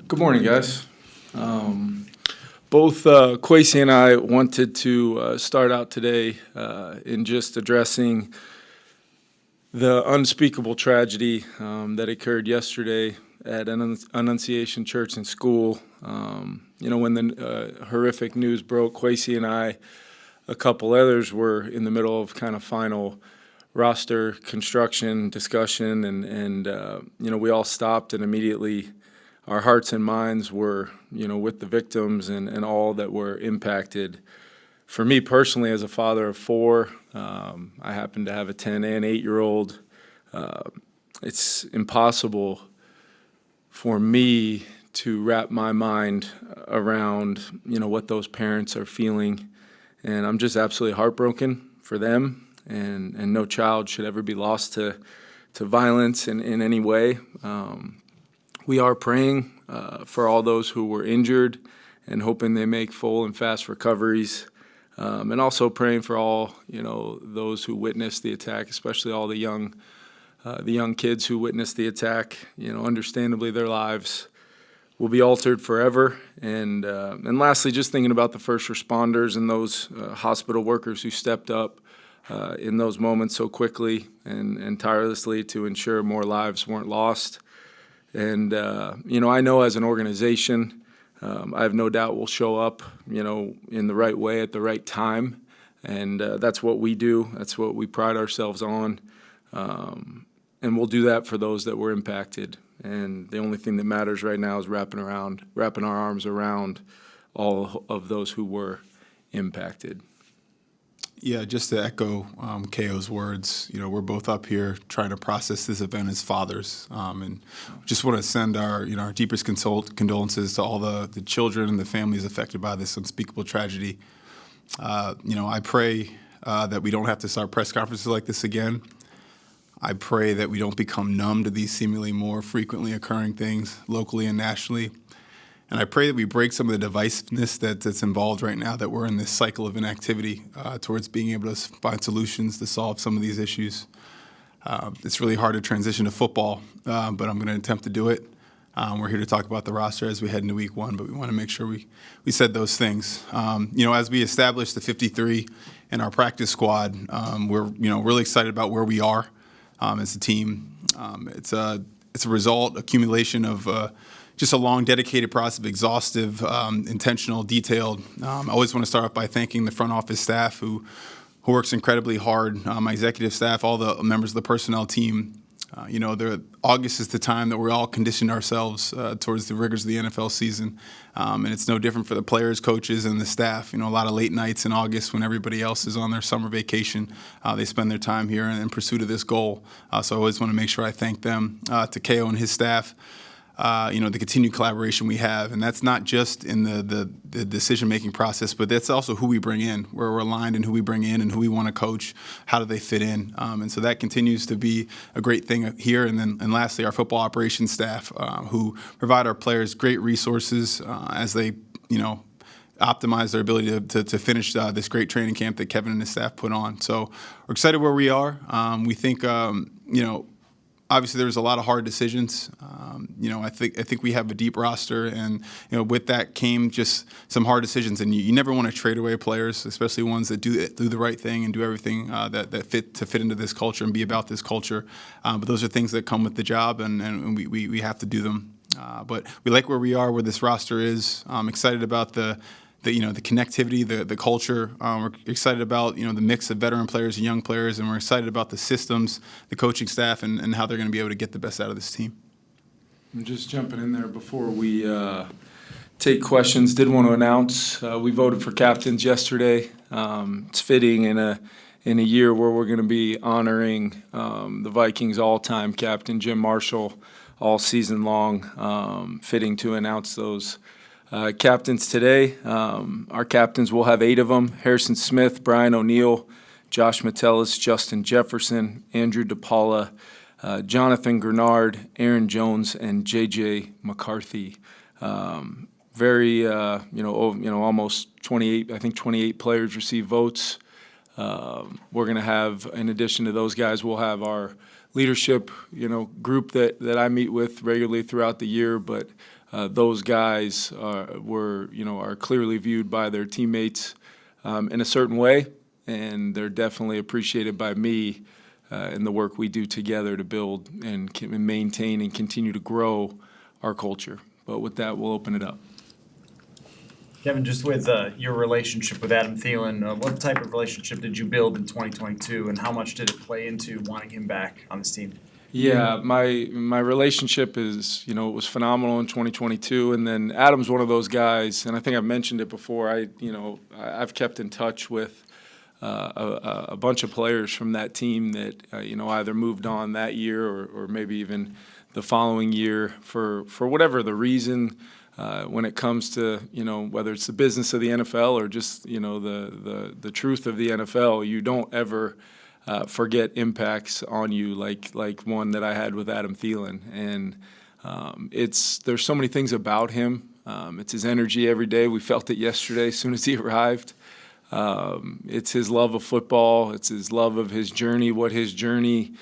Good morning, guys. Both Kwesi and I wanted to start out today in just addressing the unspeakable tragedy that occurred yesterday at Annunciation Church and School. When the horrific news broke, Kwesi and I, a couple others, were in the middle of kind of final roster construction discussion, and we all stopped, and immediately our hearts and minds were, with the victims and all that were impacted. For me personally, as a father of four, I happen to have a 10 and 8-year-old. It's impossible for me to wrap my mind around, what those parents are feeling. And I'm just absolutely heartbroken for them. And no child should ever be lost to violence in any way. We are praying for all those who were injured and hoping they make full and fast recoveries, and also praying for all those who witnessed the attack, especially all the young kids who witnessed the attack. Understandably, their lives will be altered forever. And lastly, just thinking about the first responders and those hospital workers who stepped up in those moments so quickly and tirelessly to ensure more lives weren't lost. And, I know as an organization, I have no doubt we'll show up, in the right way at the right time. And that's what we do. That's what we pride ourselves on. And we'll do that for those that were impacted. And the only thing that matters right now is wrapping our arms around all of those who were impacted. Yeah, just to echo K.O.'s words, we're both up here trying to process this event as fathers, and just want to send our deepest condolences to all the children and the families affected by this unspeakable tragedy. I pray that we don't have to start press conferences like this again. I pray that we don't become numb to these seemingly more frequently occurring things locally and nationally. And I pray that we break some of the divisiveness that's involved right now, that we're in this cycle of inactivity towards being able to find solutions to solve some of these issues. It's really hard to transition to football, but I'm going to attempt to do it. We're here to talk about the roster as we head into week one, but we want to make sure we said those things. As we establish the 53 in our practice squad, we're really excited about where we are as a team. It's a result, accumulation of just a long, dedicated process of exhaustive, intentional, detailed. I always want to start off by thanking the front office staff who works incredibly hard, my executive staff, all the members of the personnel team. August is the time that we're all conditioned ourselves towards the rigors of the NFL season, and it's no different for the players, coaches, and the staff. A lot of late nights in August when everybody else is on their summer vacation, they spend their time here in pursuit of this goal. So I always want to make sure I thank them, to K.O. and his staff. The continued collaboration we have, and that's not just in the decision-making process, but that's also who we bring in, where we're aligned in who we bring in and who we want to coach, how do they fit in, and so that continues to be a great thing here. And lastly, our football operations staff, who provide our players great resources as they, optimize their ability to finish this great training camp that Kevin and his staff put on. So we're excited where we are. We think, obviously, there's a lot of hard decisions. I think we have a deep roster, and with that came just some hard decisions. And you never want to trade away players, especially ones that do the right thing and do everything that fit into this culture and be about this culture. But those are things that come with the job, and we have to do them. But we like where we are, where this roster is. I'm excited about the connectivity, the culture. We're excited about, the mix of veteran players and young players, and we're excited about the systems, the coaching staff, and how they're going to be able to get the best out of this team. I'm just jumping in there before we take questions. Did want to announce we voted for captains yesterday. It's fitting in a year where we're going to be honoring the Vikings all-time captain, Jim Marshall, all season long. Fitting to announce those captains today. Our captains, will have 8 of them: Harrison Smith, Brian O'Neill, Josh Metellus, Justin Jefferson, Andrew DePaula, Jonathan Grenard, Aaron Jones, and J.J. McCarthy. Almost 28, I think 28 players receive votes. We're going to have, in addition to those guys, we'll have our leadership, group that I meet with regularly throughout the year, but those guys are clearly viewed by their teammates in a certain way, and they're definitely appreciated by me in the work we do together to build and maintain and continue to grow our culture. But with that, we'll open it up. Kevin, just with your relationship with Adam Thielen, what type of relationship did you build in 2022, and how much did it play into wanting him back on this team? Yeah, my relationship is, it was phenomenal in 2022, and then Adam's one of those guys, and I think I've mentioned it before. I've kept in touch with a bunch of players from that team that either moved on that year or maybe even the following year for whatever the reason. When it comes to whether it's the business of the NFL or just the truth of the NFL, you don't ever forget impacts on you like one that I had with Adam Thielen. And there's so many things about him. It's his energy every day. We felt it yesterday as soon as he arrived. It's his love of football. It's his love of his journey, what his journey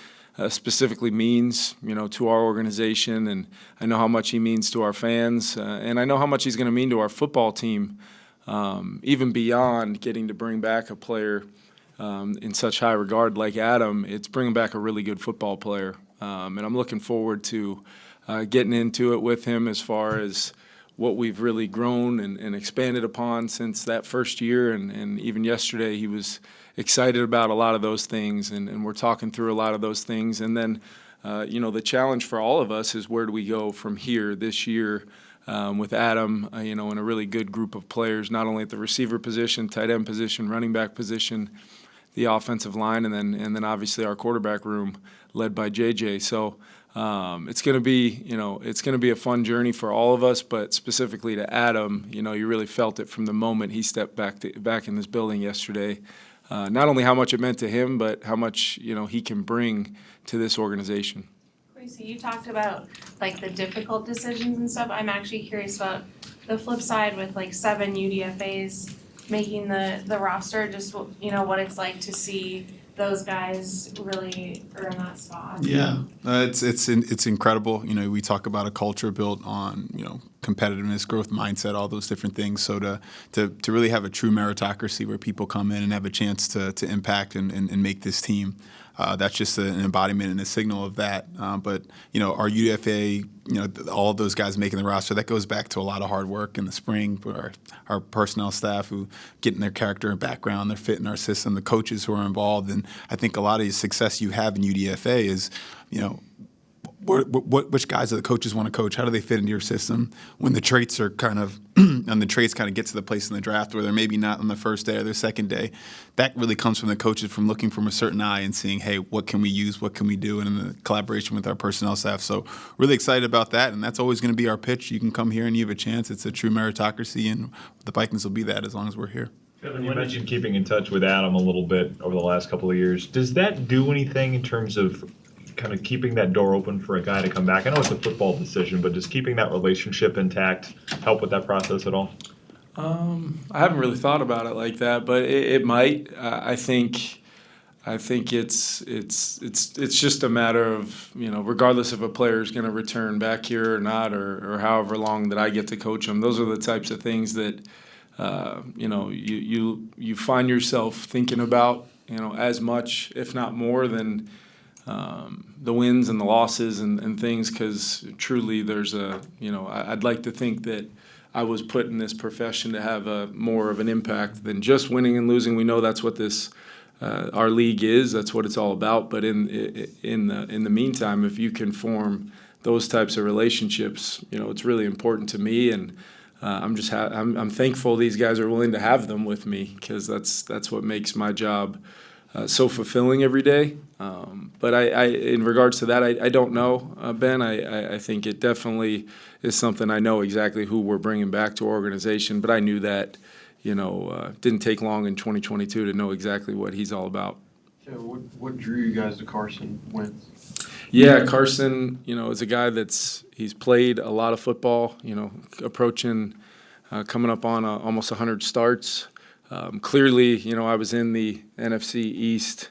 specifically means, to our organization. And I know how much he means to our fans. And I know how much he's going to mean to our football team, even beyond getting to bring back a player in such high regard like Adam. It's bringing back a really good football player. And I'm looking forward to getting into it with him as far as what we've really grown and expanded upon since that first year. And even yesterday, he was excited about a lot of those things, and we're talking through a lot of those things. And then, the challenge for all of us is where do we go from here this year with Adam, in a really good group of players, not only at the receiver position, tight end position, running back position, the offensive line, and then obviously our quarterback room led by JJ. So it's going to be a fun journey for all of us, but specifically to Adam, you really felt it from the moment he stepped back in this building yesterday. Not only how much it meant to him, but how much he can bring to this organization. Kwesi, you talked about the difficult decisions and stuff. I'm actually curious about the flip side with 7 UDFAs making the roster. Just what it's like to see those guys really earn that spot. Yeah, it's incredible. We talk about a culture built on competitiveness, growth mindset, all those different things. So to really have a true meritocracy where people come in and have a chance to impact and make this team, that's just an embodiment and a signal of that. But our UDFA, all of those guys making the roster, that goes back to a lot of hard work in the spring. Our personnel staff who get in their character and background, they're fit in our system, the coaches who are involved. And I think a lot of the success you have in UDFA is, which guys do the coaches want to coach? How do they fit into your system? When the traits are kind of get to the place in the draft where they're maybe not on the first day or their second day, that really comes from the coaches from looking from a certain eye and seeing, hey, what can we use? What can we do? And in the collaboration with our personnel staff. So really excited about that. And that's always going to be our pitch. You can come here and you have a chance. It's a true meritocracy, and the Vikings will be that as long as we're here. Kevin, you mentioned keeping in touch with Adam a little bit over the last couple of years. Does that do anything in terms of kind of keeping that door open for a guy to come back? I know it's a football decision, but does keeping that relationship intact help with that process at all? I haven't really thought about it like that, but it might. I think it's just a matter of regardless if a player is going to return back here or not, or however long that I get to coach them. Those are the types of things that you find yourself thinking about as much, if not more, than the wins and the losses and things, because truly there's I'd like to think that I was put in this profession to have more of an impact than just winning and losing. We know that's what this our league is. That's what it's all about. But in the meantime, if you can form those types of relationships, it's really important to me. And I'm thankful these guys are willing to have them with me, because that's what makes my job so fulfilling every day. But I in regards to that, I don't know, Ben. I think it definitely is something. I know exactly who we're bringing back to our organization, but I knew that, didn't take long in 2022 to know exactly what he's all about. Yeah, what drew you guys to Carson Wentz? Yeah, Carson, is a guy he's played a lot of football, approaching, coming up on almost 100 starts. Clearly, I was in the NFC East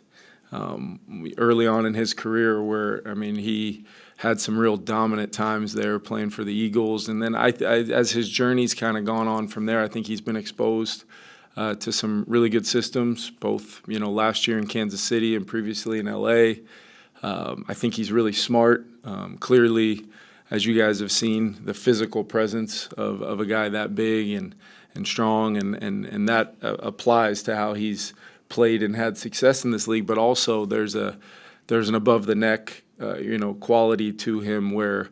early on in his career where, I mean, he had some real dominant times there playing for the Eagles. And then as his journey's kind of gone on from there, I think he's been exposed to some really good systems, both, last year in Kansas City and previously in LA. I think he's really smart. Clearly, as you guys have seen, the physical presence of a guy that big and strong, and that applies to how he's played and had success in this league. But also there's an above the neck, quality to him where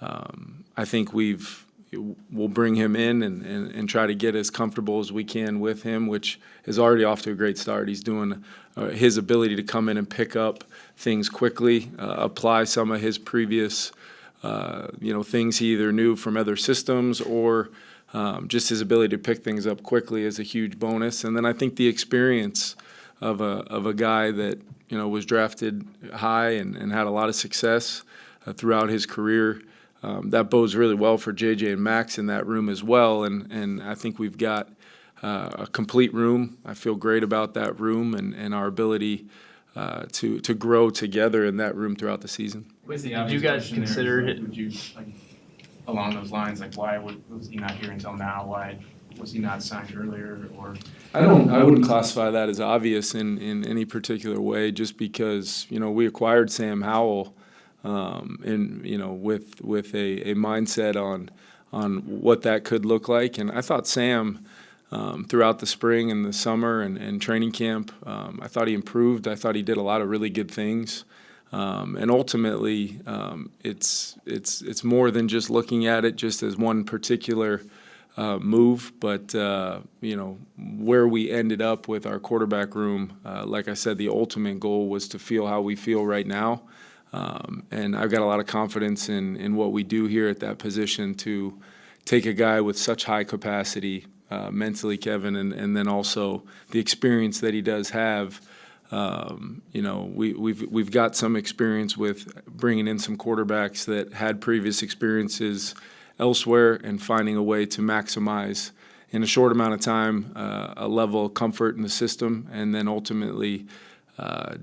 I think we'll bring him in and try to get as comfortable as we can with him, which is already off to a great start. He's doing his ability to come in and pick up things quickly, apply some of his previous things he either knew from other systems or just his ability to pick things up quickly is a huge bonus. And then I think the experience of a guy that was drafted high and had a lot of success throughout his career, that bodes really well for JJ and Max in that room as well. And I think we've got a complete room. I feel great about that room and our ability to grow together in that room throughout the season. Did you guys consider it? Would you, along those lines, why was he not here until now? Why was he not signed earlier? Or I wouldn't classify that as obvious in any particular way, just because we acquired Sam Howell, with a mindset on what that could look like, and I thought Sam. Throughout the spring and the summer and training camp, I thought he improved. I thought he did a lot of really good things. And ultimately, it's more than just looking at it just as one particular move. But, where we ended up with our quarterback room, like I said, the ultimate goal was to feel how we feel right now. And I've got a lot of confidence in what we do here at that position to take a guy with such high capacity mentally, Kevin, and then also the experience that he does have. We've got some experience with bringing in some quarterbacks that had previous experiences elsewhere and finding a way to maximize in a short amount of time a level of comfort in the system, and then ultimately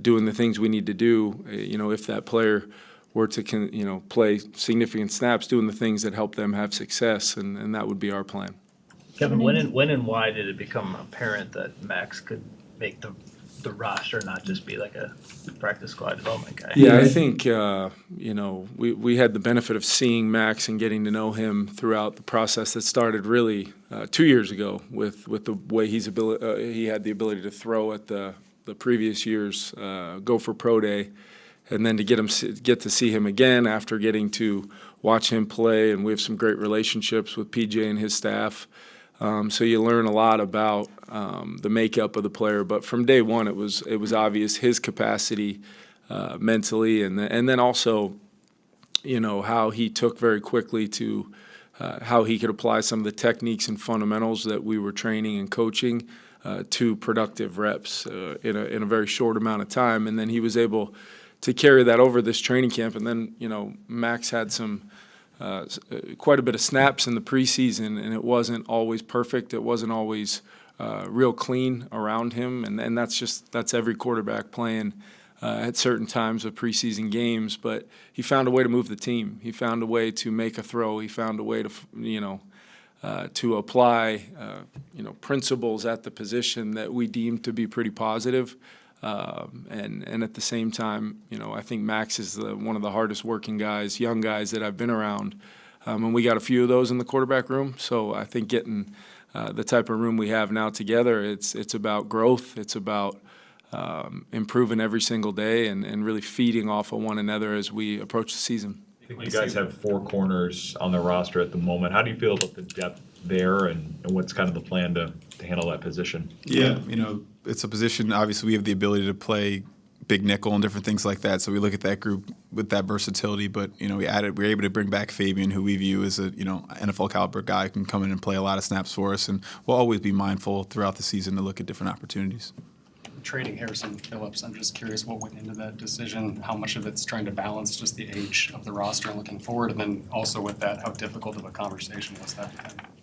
doing the things we need to do. If that player were to play significant snaps, doing the things that help them have success, and that would be our plan. Kevin, when and why did it become apparent that Max could make the roster, not just be like a practice squad development guy? Yeah, I think we had the benefit of seeing Max and getting to know him throughout the process that started really 2 years ago with the way he had the ability to throw at the previous year's Gopher Pro Day, and then to get to see him again after getting to watch him play, and we have some great relationships with PJ and his staff. So you learn a lot about the makeup of the player, but from day one, it was obvious his capacity mentally, and then also, how he took very quickly to how he could apply some of the techniques and fundamentals that we were training and coaching to productive reps in a very short amount of time, and then he was able to carry that over this training camp, and then Max had some. Quite a bit of snaps in the preseason, and it wasn't always perfect. It wasn't always real clean around him, and that's every quarterback playing at certain times of preseason games. But he found a way to move the team. He found a way to make a throw. He found a way to to apply principles at the position that we deemed to be pretty positive. And at the same time, I think Max is one of the hardest working guys, young guys that I've been around. And we got a few of those in the quarterback room. So I think getting the type of room we have now together, it's about growth. It's about improving every single day and really feeding off of one another as we approach the season. I think you guys have 4 corners on the roster at the moment. How do you feel about the depth there, and what's kind of the plan to handle that position? Yeah, it's a position, obviously we have the ability to play big nickel and different things like that. So we look at that group with that versatility, but we're able to bring back Fabian, who we view as a NFL caliber guy who can come in and play a lot of snaps for us, and we'll always be mindful throughout the season to look at different opportunities. Trading Harrison Phillips, I'm just curious what went into that decision, how much of it's trying to balance just the age of the roster and looking forward, and then also with that, how difficult of a conversation was that?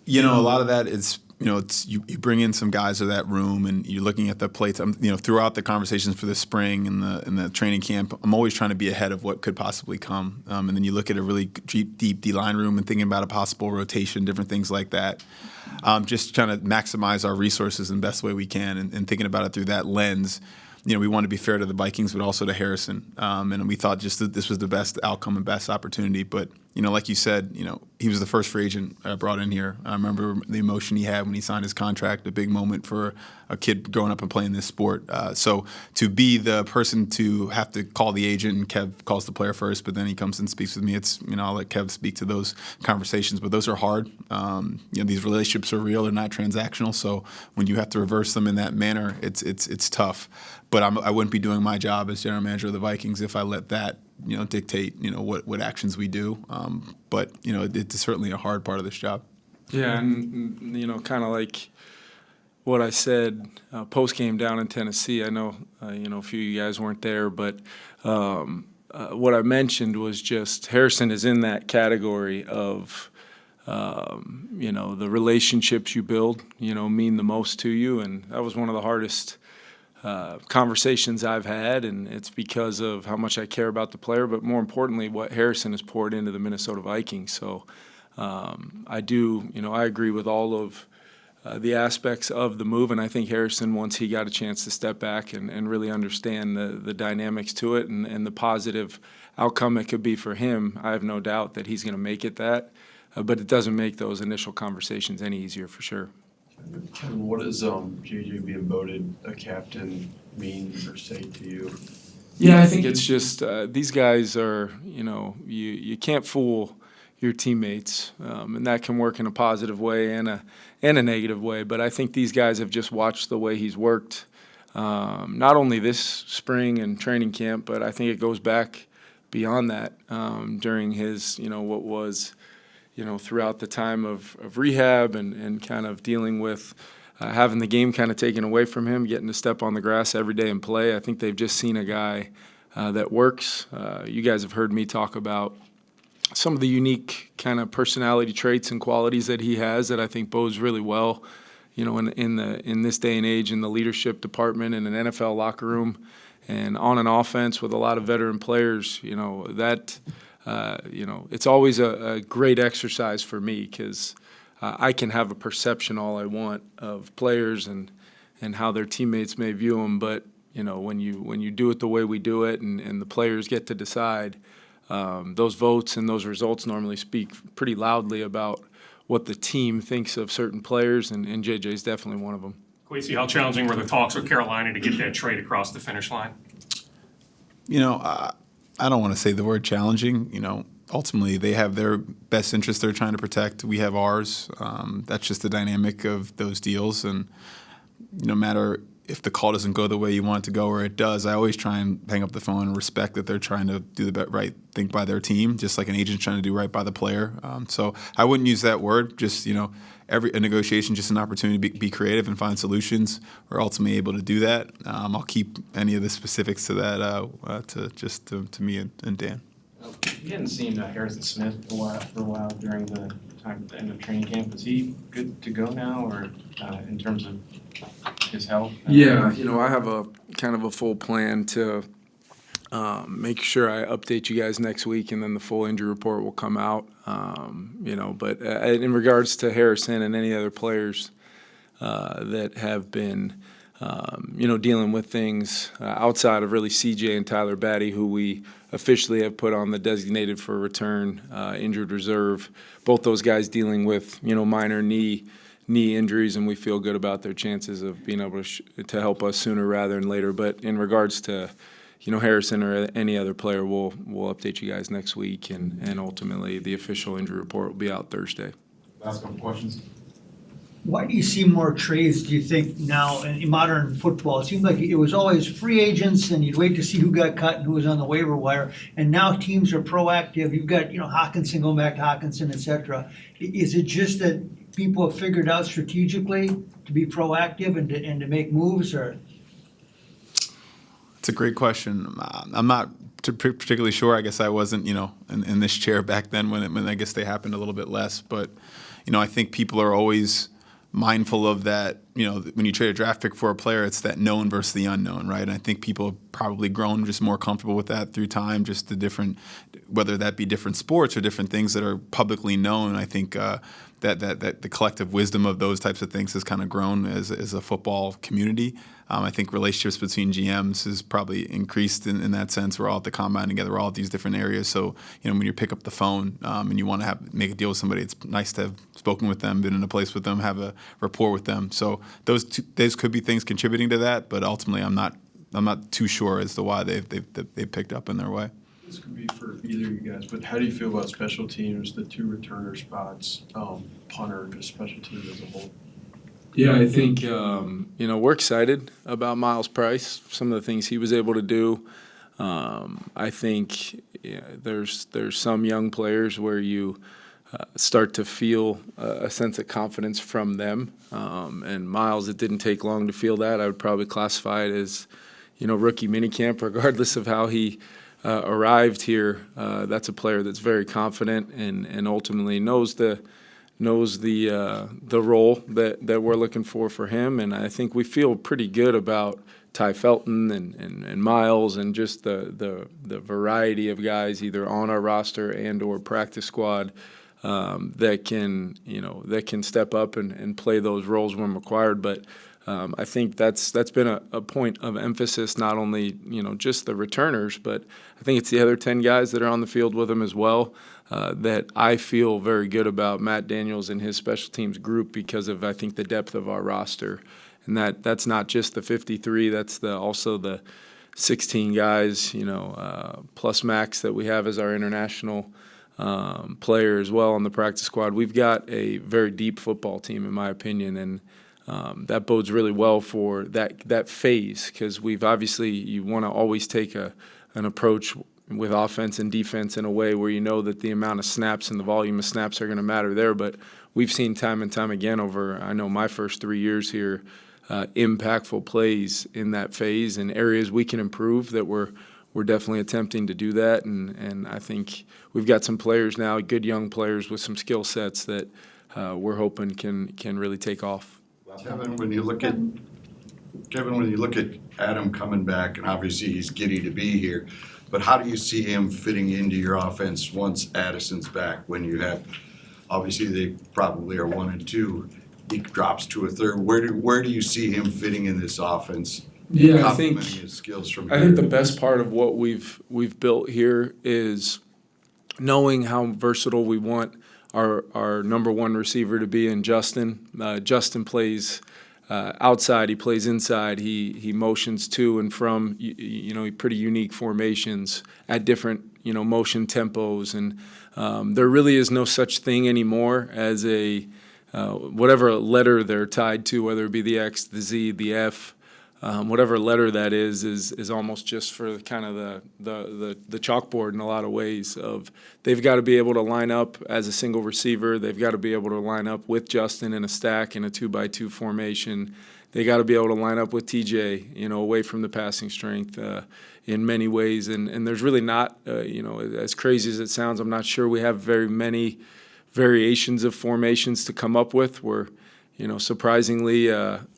You know, a lot of that is, it's you bring in some guys to that room and you're looking at the plates. Throughout the conversations for the spring and the training camp, I'm always trying to be ahead of what could possibly come. And then you look at a really deep D-line room and thinking about a possible rotation, different things like that. Just trying to maximize our resources in the best way we can and thinking about it through that lens. We want to be fair to the Vikings, but also to Harrison. And we thought just that this was the best outcome and best opportunity. But, like you said, he was the first free agent brought in here. I remember the emotion he had when he signed his contract, a big moment for a kid growing up and playing this sport. So to be the person to have to call the agent, and Kev calls the player first, but then he comes and speaks with me, it's, I'll let Kev speak to those conversations. But those are hard. These relationships are real. They're not transactional. So when you have to reverse them in that manner, it's tough. But I wouldn't be doing my job as general manager of the Vikings if I let that, dictate, what actions we do. But it's certainly a hard part of this job. Yeah, and kind of like what I said post game down in Tennessee. I know a few of you guys weren't there, but what I mentioned was just Harrison is in that category of the relationships you build mean the most to you, and that was one of the hardest conversations I've had, and it's because of how much I care about the player, but more importantly, what Harrison has poured into the Minnesota Vikings. So I agree with all of the aspects of the move, and I think Harrison, once he got a chance to step back and really understand the dynamics to it and the positive outcome it could be for him, I have no doubt that he's going to make it that, but it doesn't make those initial conversations any easier for sure. Kevin, what does JJ being voted a captain mean or say to you? Yeah, I think it's just these guys are, you can't fool your teammates, and that can work in a positive way and a negative way. But I think these guys have just watched the way he's worked, not only this spring and training camp, but I think it goes back beyond that during his, what was throughout the time of rehab and kind of dealing with having the game kind of taken away from him, getting to step on the grass every day and play. I think they've just seen a guy that works. You guys have heard me talk about some of the unique kind of personality traits and qualities that he has that I think bodes really well, in this day and age in the leadership department in an NFL locker room and on an offense with a lot of veteran players. It's always a great exercise for me because I can have a perception all I want of players and how their teammates may view them. But, when you do it the way we do it and the players get to decide, those votes and those results normally speak pretty loudly about what the team thinks of certain players, and JJ's definitely one of them. Kwesi, how challenging were the talks with Carolina to get that trade across the finish line? I don't want to say the word challenging. Ultimately, they have their best interests they're trying to protect. We have ours. That's just the dynamic of those deals. And no matter if the call doesn't go the way you want it to go or it does, I always try and hang up the phone and respect that they're trying to do the right thing by their team, just like an agent's trying to do right by the player. So I wouldn't use that word. Just, every negotiation, just an opportunity to be creative and find solutions. We're ultimately able to do that. I'll keep any of the specifics to that to me and Dan. You hadn't seen Harrison Smith for a while during the time at the end of training camp. Is he good to go now, or in terms of his health? Yeah, I have a kind of a full plan to make sure I update you guys next week, and then the full injury report will come out. But in regards to Harrison and any other players that have been, dealing with things outside of really CJ and Tyler Batty, who we officially have put on the designated for return injured reserve. Both those guys dealing with, minor knee injuries, and we feel good about their chances of being able to help us sooner rather than later. But in regards to, Harrison or any other player, we'll update you guys next week, and ultimately the official injury report will be out Thursday. Last couple questions. Why do you see more trades, do you think, now in modern football? It seemed like it was always free agents and you'd wait to see who got cut and who was on the waiver wire. And now teams are proactive. You've got, Hawkinson going back to Hawkinson, et cetera. Is it just that people have figured out strategically to be proactive and to make moves, or? It's a great question. I'm not particularly sure. I guess I wasn't, in this chair back then when I guess they happened a little bit less. But, I think people are always mindful of that. When you trade a draft pick for a player, it's that known versus the unknown, right? And I think people have probably grown just more comfortable with that through time, just the different, whether that be different sports or different things that are publicly known. I think that the collective wisdom of those types of things has kind of grown as a football community. I think relationships between GMs has probably increased in that sense. We're all at the combine together. We're all at these different areas. So, when you pick up the phone and you want to make a deal with somebody, it's nice to have spoken with them, been in a place with them, have a rapport with them. So those could be things contributing to that. But ultimately, I'm not too sure as to why they've picked up in their way. This could be for either of you guys, but how do you feel about special teams, the 2 returner spots, punter, just special teams as a whole? Yeah, I think, we're excited about Miles Price, some of the things he was able to do. I think there's some young players where you start to feel a sense of confidence from them. And Miles, it didn't take long to feel that. I would probably classify it as, rookie minicamp, regardless of how he arrived here. That's a player that's very confident and ultimately knows the role that we're looking for him. And I think we feel pretty good about Ty Felton and Miles and just the variety of guys either on our roster and or practice squad that can step up and play those roles when required. But I think that's been a point of emphasis, not only just the returners, but I think it's the other 10 guys that are on the field with him as well. That I feel very good about Matt Daniels and his special teams group because of, I think, the depth of our roster. And that's not just the 53, that's also the 16 guys, plus Max that we have as our international player as well on the practice squad. We've got a very deep football team, in my opinion, and that bodes really well for that phase because you want to always take an approach with offense and defense in a way where that the amount of snaps and the volume of snaps are going to matter there. But we've seen time and time again over, I know, my first 3 years here, impactful plays in that phase and areas we can improve that we're definitely attempting to do that. And I think we've got some players now, good young players with some skill sets that we're hoping can really take off. Kevin, when you look at Adam coming back, and obviously he's giddy to be here, but how do you see him fitting into your offense once Addison's back? When you have, obviously they probably are 1 and 2, he drops to a third. Where do you see him fitting in this offense? Yeah, I think his skills from I think the best part of what we've built here is knowing how versatile we want our number 1 receiver to be in Justin. Justin plays outside, he plays inside, he motions to and from pretty unique formations at different motion tempos, and there really is no such thing anymore as a whatever letter they're tied to, whether it be the X, the Z, the F. Whatever letter that is almost just for kind of the chalkboard in a lot of ways. Of they've got to be able to line up as a single receiver. They've got to be able to line up with Justin in a stack in a 2x2 formation. They got to be able to line up with TJ, away from the passing strength in many ways. And there's really not, as crazy as it sounds, I'm not sure we have very many variations of formations to come up with. We're surprisingly,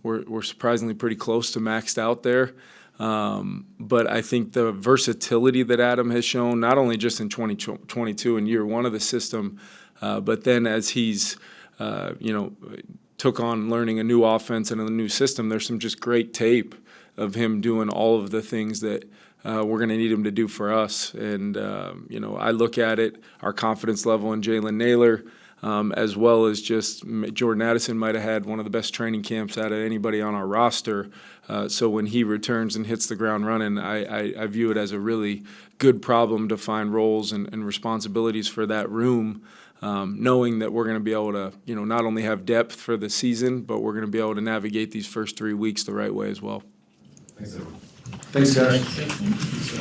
we're surprisingly pretty close to maxed out there. But I think the versatility that Adam has shown, not only just in 2022 in year 1 of the system, but then as he's, took on learning a new offense and a new system, there's some just great tape of him doing all of the things that we're going to need him to do for us. And, I look at it, our confidence level in Jalen Naylor, as well as just Jordan Addison might have had one of the best training camps out of anybody on our roster. So when he returns and hits the ground running, I view it as a really good problem to find roles and responsibilities for that room, knowing that we're going to be able to, not only have depth for the season, but we're going to be able to navigate these first 3 weeks the right way as well. Thanks, guys.